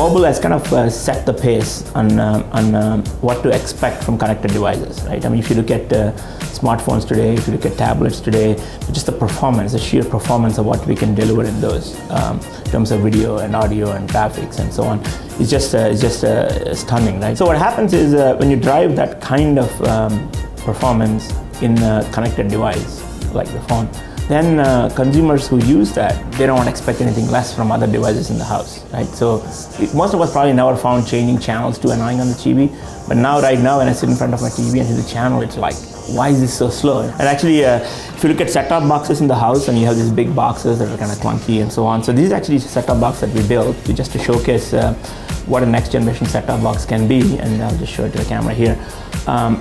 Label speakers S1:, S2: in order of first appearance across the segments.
S1: mobile has kind of set the pace on what to expect from connected devices, right? I mean, if you look at smartphones today, if you look at tablets today, just the performance, the sheer performance of what we can deliver in those, in terms of video and audio and graphics and so on, is just stunning, right? So what happens is when you drive that kind of performance in a connected device like the phone, then consumers who use that, they don't expect anything less from other devices in the house, right? So most of us probably never found changing channels too annoying on the TV, but now, right now, when I sit in front of my TV and hit the channel, it's like, why is this so slow? And actually, if you look at set-top boxes in the house, and you have these big boxes that are kind of clunky and so on, so these are actually set-top boxes that we built just to showcase what a next generation set-top box can be, and I'll just show it to the camera here.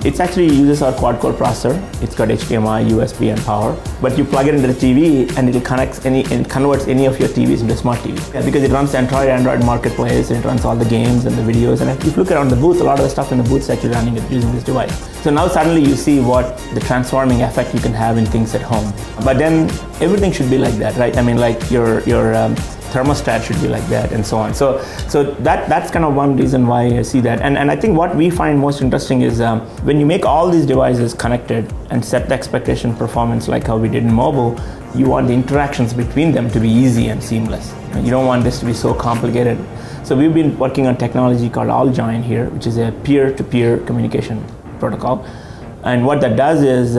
S1: It actually uses our quad-core processor. It's got HDMI, USB, and power. But you plug it into the TV, and it converts any of your TVs into a smart TV. Yeah, because it runs the entire Android marketplace, and it runs all the games and the videos. And if you look around the booth, a lot of the stuff in the booth is actually running it using this device. So now suddenly you see what the transforming effect you can have in things at home. But then everything should be like that, right? I mean, like your thermostat should be like that, and so on. So that's kind of one reason why I see that. And I think what we find most interesting is when you make all these devices connected and set the expectation performance like how we did in mobile, you want the interactions between them to be easy and seamless. You don't want this to be so complicated. So we've been working on technology called AllJoin here, which is a peer-to-peer communication protocol. And what that does is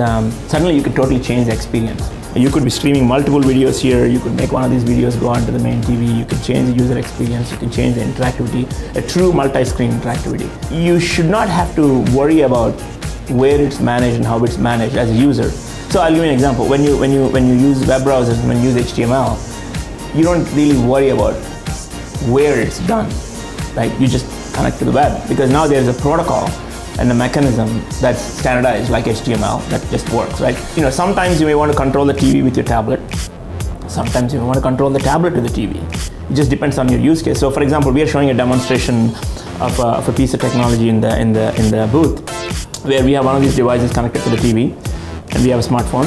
S1: suddenly you could totally change the experience. You could be streaming multiple videos here. You could make one of these videos go onto the main TV. You can change the user experience. You can change the interactivity, a true multi-screen interactivity. You should not have to worry about where it's managed and how it's managed as a user. So I'll give you an example. When you use web browsers and when you use HTML, you don't really worry about where it's done, right? You just connect to the web, because now there's a protocol and a mechanism that's standardized like HTML that just works, right? You know, sometimes you may want to control the TV with your tablet. Sometimes you may want to control the tablet to the TV. It just depends on your use case. So, for example, we are showing a demonstration of a piece of technology in the booth, where we have one of these devices connected to the TV, and we have a smartphone,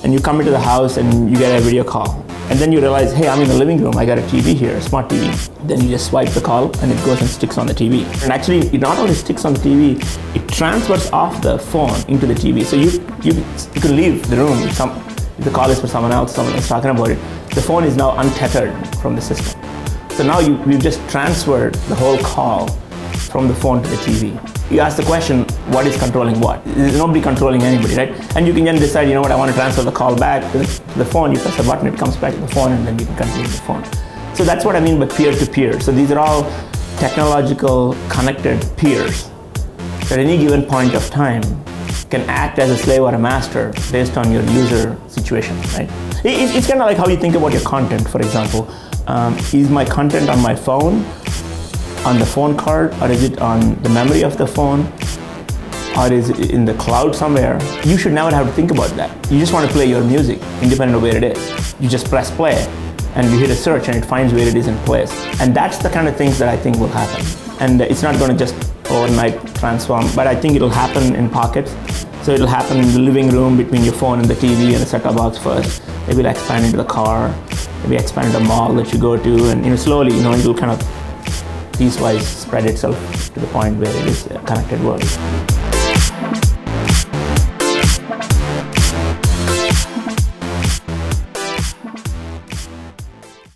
S1: and you come into the house and you get a video call. And then you realize, hey, I'm in the living room, I got a TV here, a smart TV. Then you just swipe the call and it goes and sticks on the TV. And actually, it not only sticks on the TV, it transfers off the phone into the TV. So you can leave the room if the call is for someone else talking about it. The phone is now untethered from the system. So now we've just transferred the whole call from the phone to the TV. You ask the question, what is controlling what? There's nobody controlling anybody, right? And you can then decide, you know what, I want to transfer the call back to the phone. You press a button, it comes back to the phone, and then you can continue with the phone. So that's what I mean by peer-to-peer. So these are all technological connected peers that at any given point of time can act as a slave or a master based on your user situation, right? It's kind of like how you think about your content, for example. Is my content on my phone, on the phone card, or is it on the memory of the phone, or is it in the cloud somewhere? You should never have to think about that. You just want to play your music independent of where it is. You just press play and you hit a search and it finds where it is in place. And that's the kind of things that I think will happen. And it's not going to just overnight transform, but I think it'll happen in pockets. So it'll happen in the living room between your phone and the TV and the set-top box first. Maybe it'll expand into the car, maybe expand into the mall that you go to, and slowly, it'll kind of piecewise spread itself to the point where it is a connected world.